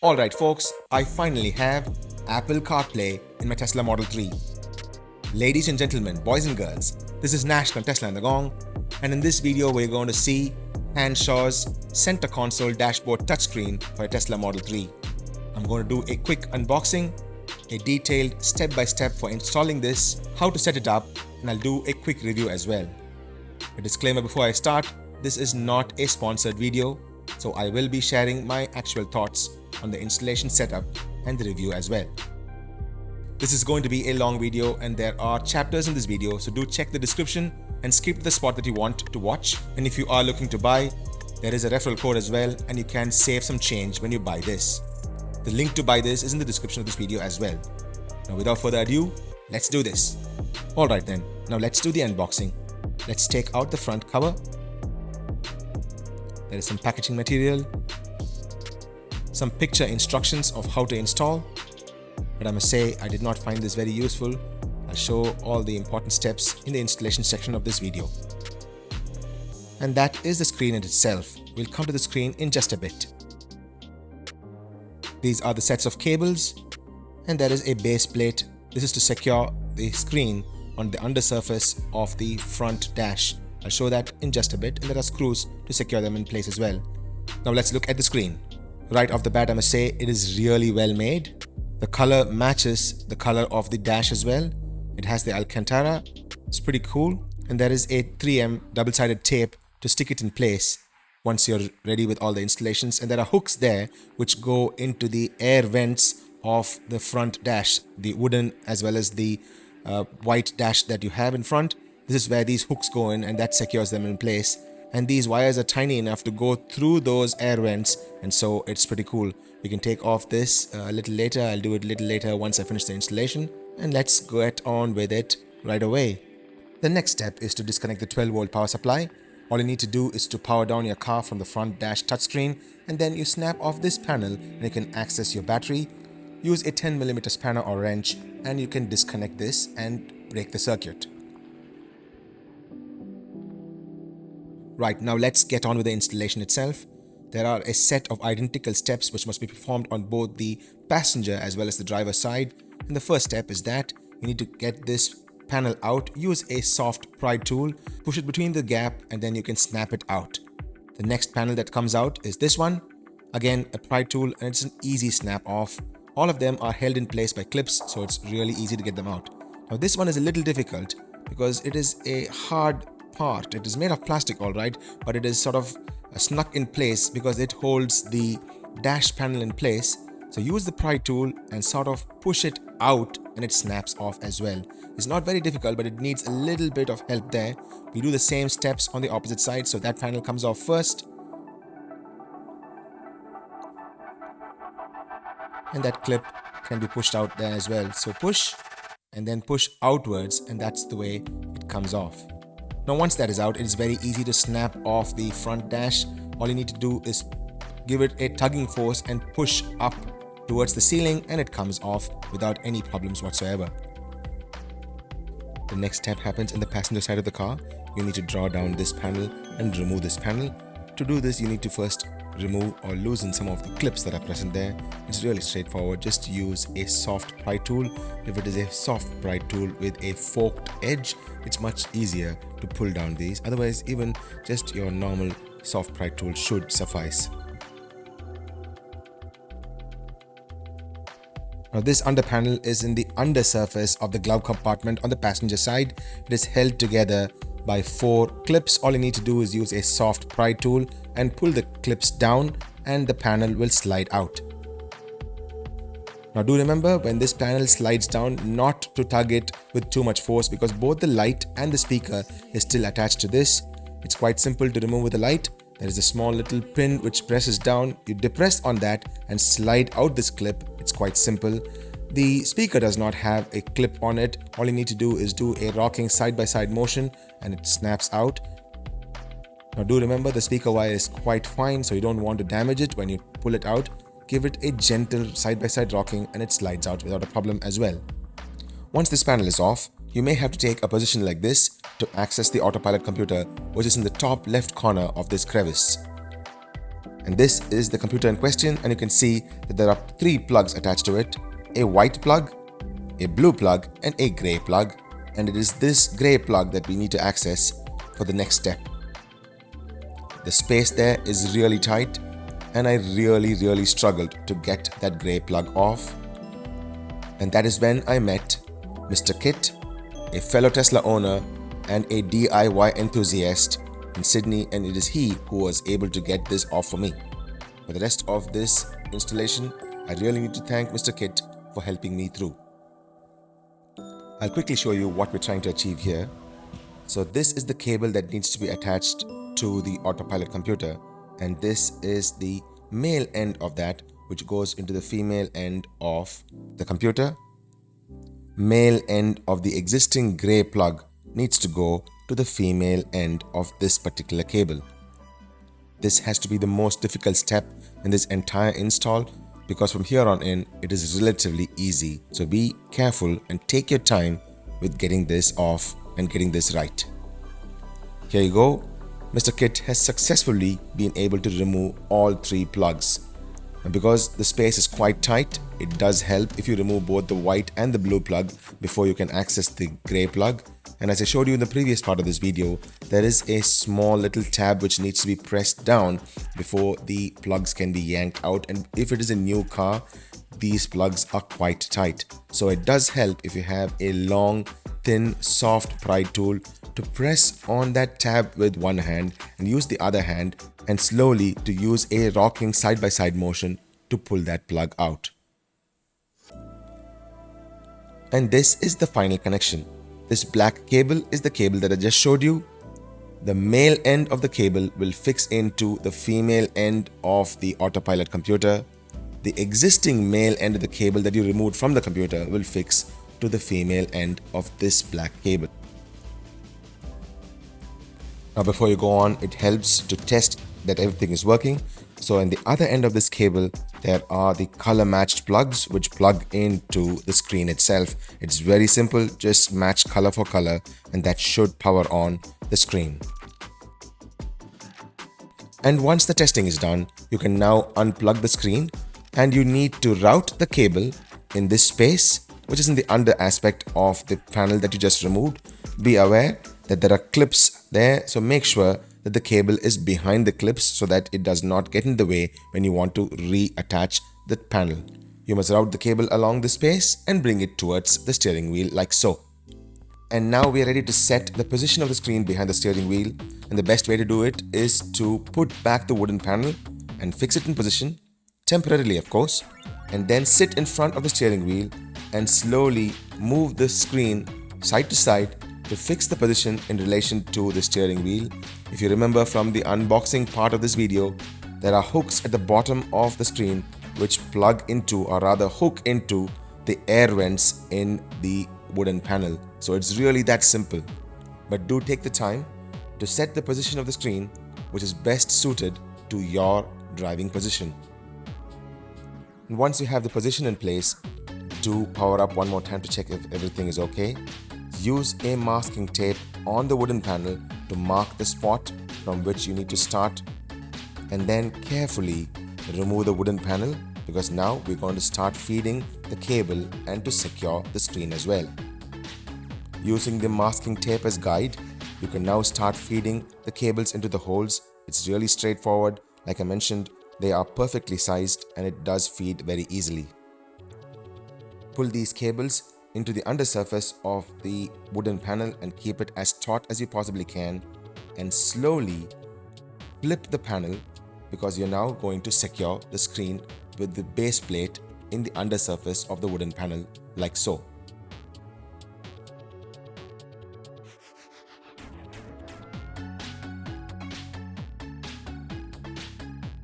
Alright folks, I finally have Apple CarPlay in my Tesla Model 3. Ladies and gentlemen, boys and girls, this is Nash from Tesla and the Gong, and in this video we're going to see Hanssshow's center console dashboard touchscreen for a Tesla Model 3. I'm going to do a quick unboxing, a detailed step-by-step for installing this, how to set it up, and I'll do a quick review as well. A disclaimer before I start, this is not a sponsored video, so I will be sharing my actual thoughts on the installation setup and the review as well. This is going to be a long video and there are chapters in this video, so do check the description and skip the spot that you want to watch. And if you are looking to buy, there is a referral code as well and you can save some change when you buy this. The link to buy this is in the description of this video as well. Now without further ado, let's do this. Alright then, now let's do the unboxing. Let's take out the front cover. There is some packaging material, some picture instructions of how to install, but I must say I did not find this very useful. I'll show all the important steps in the installation section of this video. And that is the screen in itself. We'll come to the screen in just a bit. These are the sets of cables and there is a base plate. This is to secure the screen on the undersurface of the front dash. I'll show that in just a bit, and there are screws to secure them in place as well. Now let's look at the screen. Right off the bat, I must say it is really well made. The color matches the color of the dash as well. It has the Alcantara. It's pretty cool. And there is a 3M double-sided tape to stick it in place once you're ready with all the installations. And there are hooks there which go into the air vents of the front dash, the wooden as well as the white dash that you have in front. This is where these hooks go in and that secures them in place. And these wires are tiny enough to go through those air vents, and so it's pretty cool. We can take off this a little later. I'll do it a little later once I finish the installation. And let's get on with it right away. The next step is to disconnect the 12-volt power supply. All you need to do is to power down your car from the front dash touchscreen, and then you snap off this panel and you can access your battery. Use a 10mm spanner or wrench and you can disconnect this and break the circuit. Right, now let's get on with the installation itself. There are a set of identical steps which must be performed on both the passenger as well as the driver side. And the first step is that you need to get this panel out. Use a soft pry tool, push it between the gap and then you can snap it out. The next panel that comes out is this one. Again, a pry tool, and it's an easy snap off. All of them are held in place by clips, so it's really easy to get them out. Now this one is a little difficult because it is a hard part. It is made of plastic, all right, but it is sort of snuck in place because it holds the dash panel in place. So use the pry tool and sort of push it out and it snaps off as well. It's not very difficult, but it needs a little bit of help there. We do the same steps on the opposite side. So that panel comes off first. And that clip can be pushed out there as well. So push and then push outwards, and that's the way it comes off. Now once that is out, it is very easy to snap off the front dash. All you need to do is give it a tugging force and push up towards the ceiling and it comes off without any problems whatsoever. The next step happens in the passenger side of the car. You need to draw down this panel and remove this panel. To do this, you need to first remove or loosen some of the clips that are present there. It's really straightforward. Just use a soft pry tool. If it is a soft pry tool with a forked edge, it's much easier to pull down these. Otherwise, even just your normal soft pry tool should suffice. Now this under panel is in the undersurface of the glove compartment on the passenger side. It is held together by 4 clips. All you need to do is use a soft pry tool and pull the clips down and the panel will slide out. Now do remember, when this panel slides down, not to tug it with too much force because both the light and the speaker is still attached to this. It's quite simple to remove with the light. There is a small little pin which presses down. You depress on that and slide out this clip. It's quite simple. The speaker does not have a clip on it. All you need to do is do a rocking side-by-side motion and it snaps out. Now do remember, the speaker wire is quite fine, so you don't want to damage it when you pull it out. Give it a gentle side-by-side rocking and it slides out without a problem as well. Once this panel is off, you may have to take a position like this to access the autopilot computer, which is in the top left corner of this crevice. And this is the computer in question, and you can see that there are 3 plugs attached to it: a white plug, a blue plug, and a grey plug. And it is this grey plug that we need to access for the next step. The space there is really tight, and I really struggled to get that grey plug off. And that is when I met Mr. Kit, a fellow Tesla owner and a DIY enthusiast in Sydney, and it is he who was able to get this off for me. For the rest of this installation, I really need to thank Mr. Kit for helping me through. I'll quickly show you what we're trying to achieve here. So this is the cable that needs to be attached to the autopilot computer, and this is the male end of that, which goes into the female end of the computer. Male end of the existing grey plug needs to go to the female end of this particular cable. This has to be the most difficult step in this entire install, because from here on in it is relatively easy. So be careful and take your time with getting this off and getting this right. Here you go. Mr. Kit has successfully been able to remove all 3 plugs. And because the space is quite tight, it does help if you remove both the white and the blue plug before you can access the grey plug. And as I showed you in the previous part of this video, there is a small little tab which needs to be pressed down before the plugs can be yanked out. And if it is a new car, these plugs are quite tight. So it does help if you have a long, thin, soft pry tool to press on that tab with one hand and use the other hand and slowly to use a rocking side-by-side motion to pull that plug out. And this is the final connection. This black cable is the cable that I just showed you. The male end of the cable will fix into the female end of the autopilot computer. The existing male end of the cable that you removed from the computer will fix to the female end of this black cable. Now before you go on, it helps to test that everything is working. So in the other end of this cable, there are the color matched plugs which plug into the screen itself. It's very simple, just match color for color and that should power on the screen. And once the testing is done, you can now unplug the screen and you need to route the cable in this space, which is in the under aspect of the panel that you just removed. Be aware that there are clips there, so make sure that the cable is behind the clips so that it does not get in the way when you want to reattach the panel. You must route the cable along the space and bring it towards the steering wheel like so. And now we are ready to set the position of the screen behind the steering wheel, and the best way to do it is to put back the wooden panel and fix it in position, temporarily of course, and then sit in front of the steering wheel and slowly move the screen side to side to fix the position in relation to the steering wheel. If you remember from the unboxing part of this video, there are hooks at the bottom of the screen which plug into, or rather hook into, the air vents in the wooden panel. So it's really that simple. But do take the time to set the position of the screen which is best suited to your driving position. And once you have the position in place, do power up one more time to check if everything is okay. Use a masking tape on the wooden panel to mark the spot from which you need to start, and then carefully remove the wooden panel, because now we're going to start feeding the cable and to secure the screen as well. Using the masking tape as guide, you can now start feeding the cables into the holes. It's really straightforward. Like I mentioned, they are perfectly sized and it does feed very easily. Pull these cables into the undersurface of the wooden panel and keep it as taut as you possibly can, and slowly flip the panel, because you're now going to secure the screen with the base plate in the undersurface of the wooden panel like so.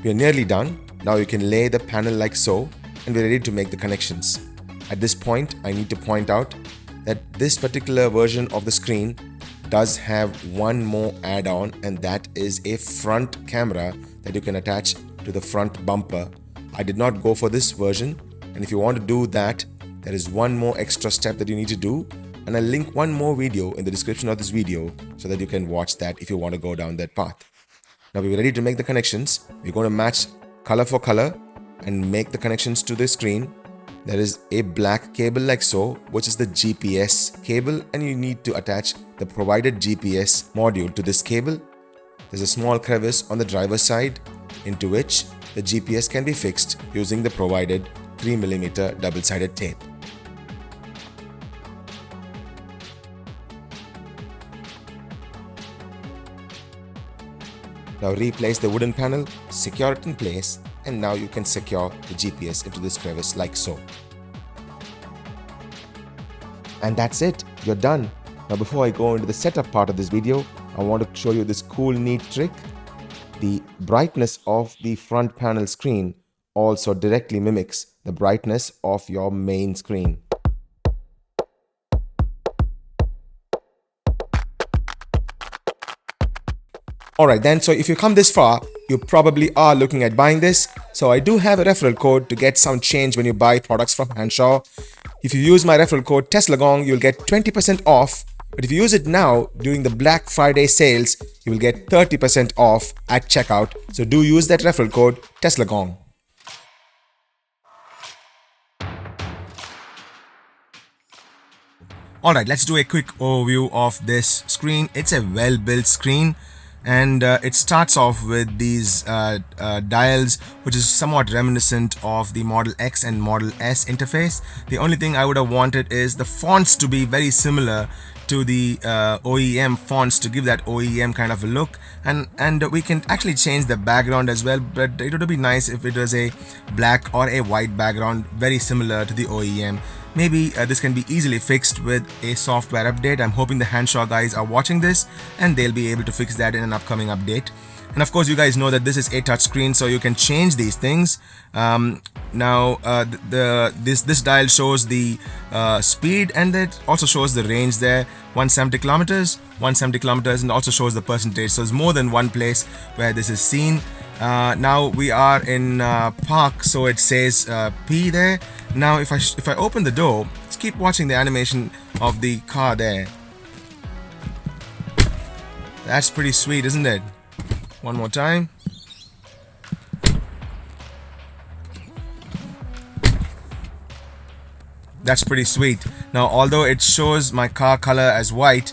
We are nearly done. Now you can lay the panel like so, and we're ready to make the connections. At this point, I need to point out that this particular version of the screen does have one more add-on, and that is a front camera that you can attach to the front bumper. I did not go for this version, and if you want to do that, there is one more extra step that you need to do, and I'll link one more video in the description of this video so that you can watch that if you want to go down that path. Now we're ready to make the connections. We're going to match color for color and make the connections to the screen. There is a black cable like so, which is the GPS cable, and you need to attach the provided GPS module to this cable. There's a small crevice on the driver's side into which the GPS can be fixed using the provided 3mm double-sided tape. Now replace the wooden panel, secure it in place, and now you can secure the GPS into this crevice like so. And that's it, you're done. Now before I go into the setup part of this video, I want to show you this cool neat trick. The brightness of the front panel screen also directly mimics the brightness of your main screen. Alright then, so if you come this far, you probably are looking at buying this. So I do have a referral code to get some change when you buy products from Hansshow. If you use my referral code TeslaGong, you'll get 20% off. But if you use it now during the Black Friday sales, you will get 30% off at checkout. So do use that referral code TeslaGong. Alright, let's do a quick overview of this screen. It's a well-built screen. And it starts off with these dials, which is somewhat reminiscent of the Model X and Model S interface. The only thing I would have wanted is the fonts to be very similar to the OEM fonts to give that OEM kind of a look, and we can actually change the background as well, but it would be nice if it was a black or a white background very similar to the OEM. Maybe this can be easily fixed with a software update. I'm hoping the Hansshow guys are watching this and they'll be able to fix that in an upcoming update. And of course, you guys know that this is a touch screen, so you can change these things. This dial shows the speed, and it also shows the range there, 170 kilometers, and also shows the percentage. So there's more than one place where this is seen. Now we are in park, so it says P there. Now if I open the door, let's keep watching the animation of the car there. That's pretty sweet, isn't it? One more time. That's pretty sweet. Now, although it shows my car color as white,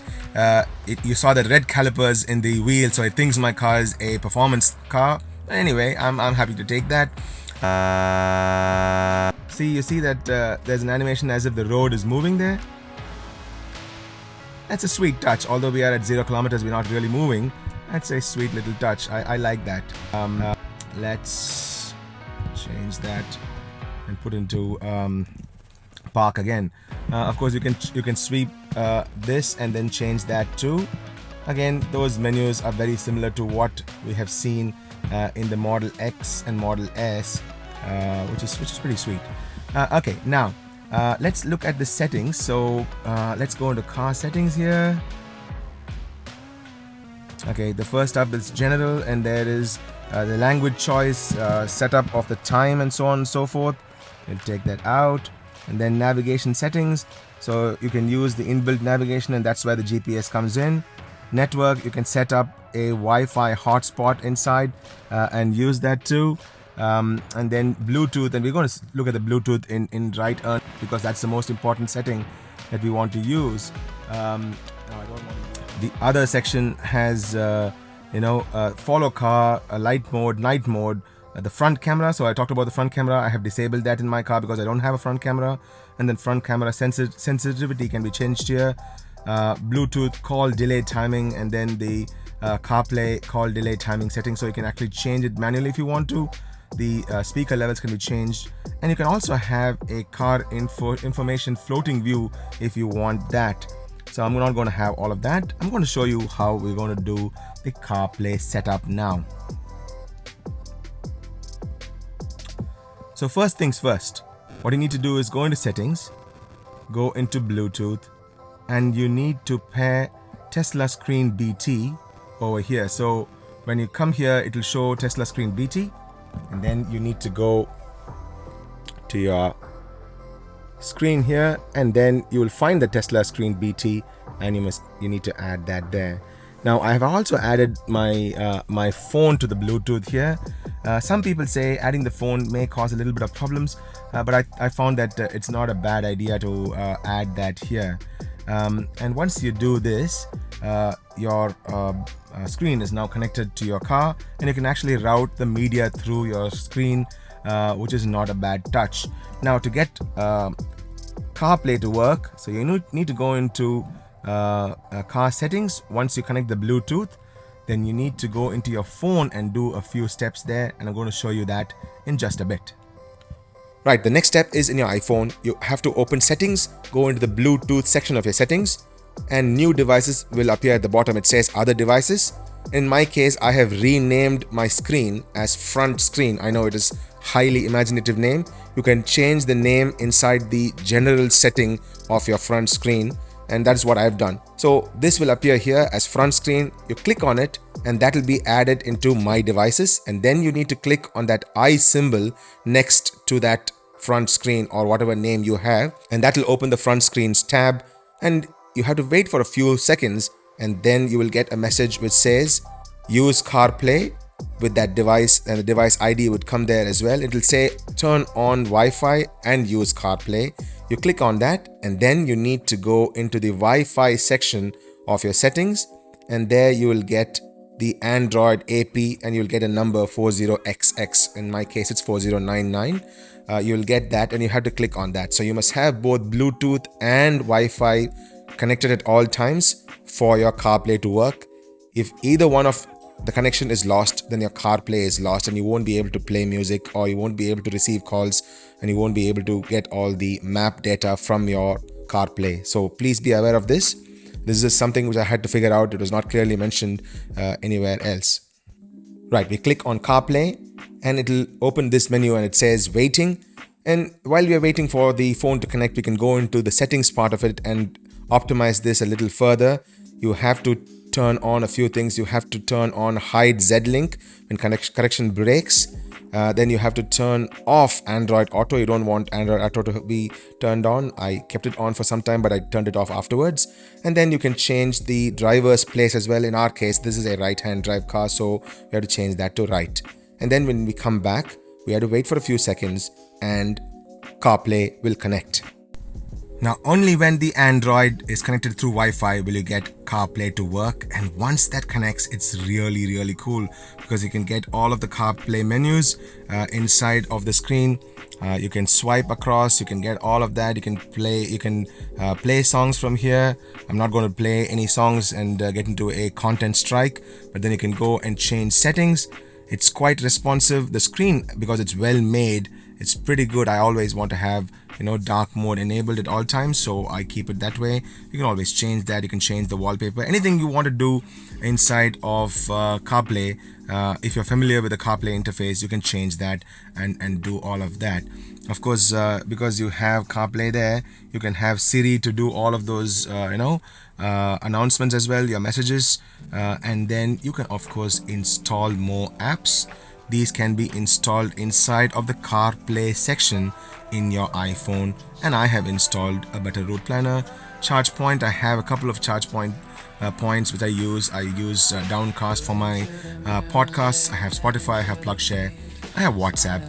you saw the red calipers in the wheel, so it thinks my car is a performance car. But anyway, I'm happy to take that. You see that there's an animation as if the road is moving there. That's a sweet touch. Although we are at 0 kilometers, we're not really moving. That's a sweet little touch. I like that. Let's change that and put into park again. Of course, you can sweep this and then change that too. Again, those menus are very similar to what we have seen in the Model X and Model S, which is pretty sweet. Okay, now let's look at the settings. So let's go into car settings here. Okay, the first up is general, and there is the language choice, setup of the time, and so on and so forth. We'll take that out. And then navigation settings, so you can use the inbuilt navigation, and that's where the GPS comes in. Network, you can set up a Wi-Fi hotspot inside and use that too. And then Bluetooth, and we're going to look at the Bluetooth in right earn, because that's the most important setting that we want to use. The other section has follow car, light mode, night mode, the front camera. So I talked about the front camera. I have disabled that in my car because I don't have a front camera. And then front camera sensitivity can be changed here. Bluetooth call delay timing, and then the Carplay call delay timing setting, so you can actually change it manually if you want to. The speaker levels can be changed, and you can also have a car information floating view if you want that. So I'm not going to have all of that. I'm going to show you how we're going to do the Carplay setup now. So first things first, what you need to do is go into settings, go into Bluetooth, and you need to pair Tesla Screen BT over here. So when you come here, it will show Tesla Screen BT, and then you need to go to your screen here, and then you will find the Tesla Screen BT, and you need to add that there. Now I have also added my phone to the Bluetooth here. Some people say adding the phone may cause a little bit of problems, but I found that it's not a bad idea to add that here. And once you do this, your screen is now connected to your car, and you can actually route the media through your screen, which is not a bad touch. Now to get CarPlay to work, so you need to go into car settings. Once you connect the Bluetooth, then you need to go into your phone and do a few steps there, and I'm going to show you that in just a bit. Right, the next step is in your iPhone. You have to open settings, go into the Bluetooth section of your settings, and new devices will appear at the bottom. It says other devices. In my case, I have renamed my screen as front screen. I know it is highly imaginative name. You can change the name inside the general setting of your front screen, and that's what I've done. So this will appear here as front screen. You click on it and that will be added into my devices, and then you need to click on that eye symbol next to that front screen or whatever name you have, and that will open the front screens tab, and you have to wait for a few seconds, and then you will get a message which says use CarPlay with that device, and the device ID would come there as well. It will say turn on Wi-Fi and use CarPlay. You click on that, and then you need to go into the Wi-Fi section of your settings, and there you will get the Android AP, and you'll get a number 40XX. In my case, it's 4099. You'll get that, and you have to click on that. So you must have both Bluetooth and Wi-Fi connected at all times for your CarPlay to work. If either one of the connection is lost, then your CarPlay is lost, and you won't be able to play music, or you won't be able to receive calls, and you won't be able to get all the map data from your CarPlay. So please be aware of this. This is something which I had to figure out. It was not clearly mentioned anywhere else. Right, we click on CarPlay and it will open this menu, and it says waiting. And while we are waiting for the phone to connect, we can go into the settings part of it and optimize this a little further. You have to turn on a few things. You have to turn on hide Z-Link when connection breaks. Then you have to turn off Android Auto. You don't want Android Auto to be turned on. I kept it on for some time, but I turned it off afterwards. And then you can change the driver's place as well. In our case, this is a right-hand drive car, so we have to change that to right. And then when we come back, we have to wait for a few seconds and CarPlay will connect. Now, only when the Android is connected through Wi-Fi will you get CarPlay to work, and once that connects, it's really cool because you can get all of the CarPlay menus inside of the screen. You can swipe across, you can get all of that. You can play songs from here. I'm not going to play any songs and get into a content strike, but then you can go and change settings. It's quite responsive. The screen, because it's well made, it's pretty good. I always want to have dark mode enabled at all times, so I keep it that way. You can always change that. You can change the wallpaper, anything you want to do inside of CarPlay. If you're familiar with the CarPlay interface, you can change that and do all of that. Of course, because you have CarPlay there, you can have Siri to do all of those announcements as well, your messages, and then you can of course install more apps. These can be installed inside of the CarPlay section in your iPhone, and I have installed a better route planner. ChargePoint, I have a couple of ChargePoint points which I use. Downcast for my podcasts. I have Spotify, I have PlugShare, I have WhatsApp,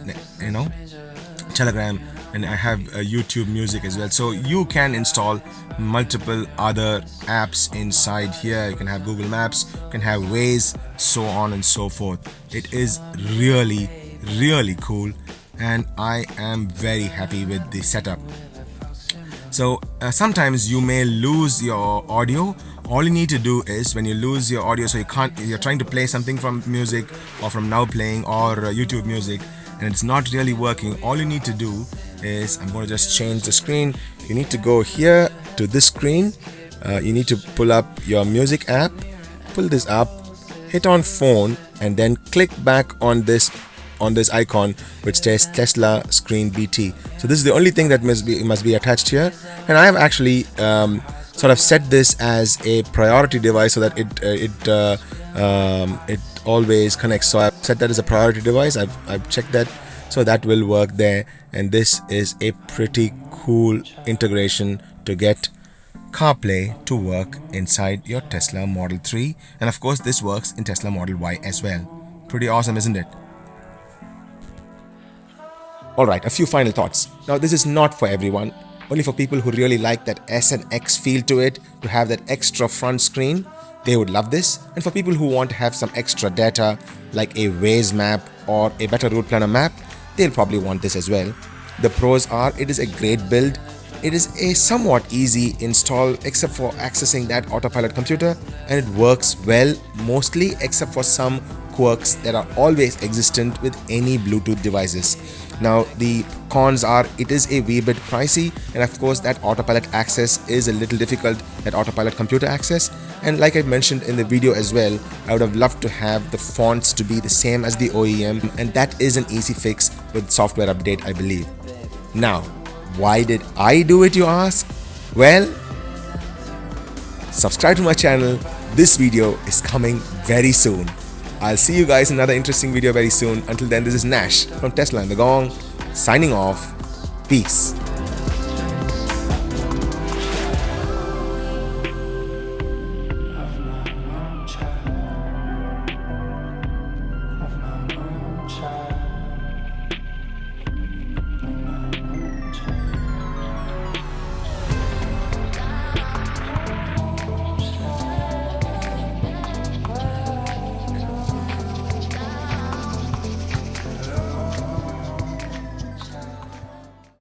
Telegram, and I have YouTube Music as well. So you can install multiple other apps inside here. You can have Google Maps, you can have Waze, so on and so forth. It is really cool, and I am very happy with the setup. So sometimes you may lose your audio. All you need to do is, when you lose your audio, so you're trying to play something from music or from Now Playing or YouTube Music, and it's not really working, all you need to do is, I'm going to just change the screen. You need to go here to this screen. You need to pull up your music app, pull this up, hit on phone, and then click back on this icon which says Tesla Screen BT. So this is the only thing that must be attached here, and I have actually sort of set this as a priority device so that it always connects. So I've set that as a priority device. I've checked that, so that will work there. And this is a pretty cool integration to get Carplay to work inside your Tesla Model 3, and of course this works in Tesla Model Y as well. Pretty awesome, isn't it? Alright, a few final thoughts. Now this is not for everyone, only for people who really like that S and X feel to it, to have that extra front screen. They would love this. And for people who want to have some extra data like a Waze map or a better route planner map, they'll probably want this as well. The pros are it is a great build. It is a somewhat easy install except for accessing that autopilot computer, and it works well mostly except for some quirks that are always existent with any Bluetooth devices. Now the cons are it is a wee bit pricey, and of course that autopilot access is a little difficult, that autopilot computer access. And like I mentioned in the video as well, I would have loved to have the fonts to be the same as the OEM, and that is an easy fix with software update, I believe. Now, why did I do it, you ask? Well, subscribe to my channel. This video is coming very soon. I'll see you guys in another interesting video very soon. Until then, this is Nash from Tesla and the Gong, signing off. Peace. Child.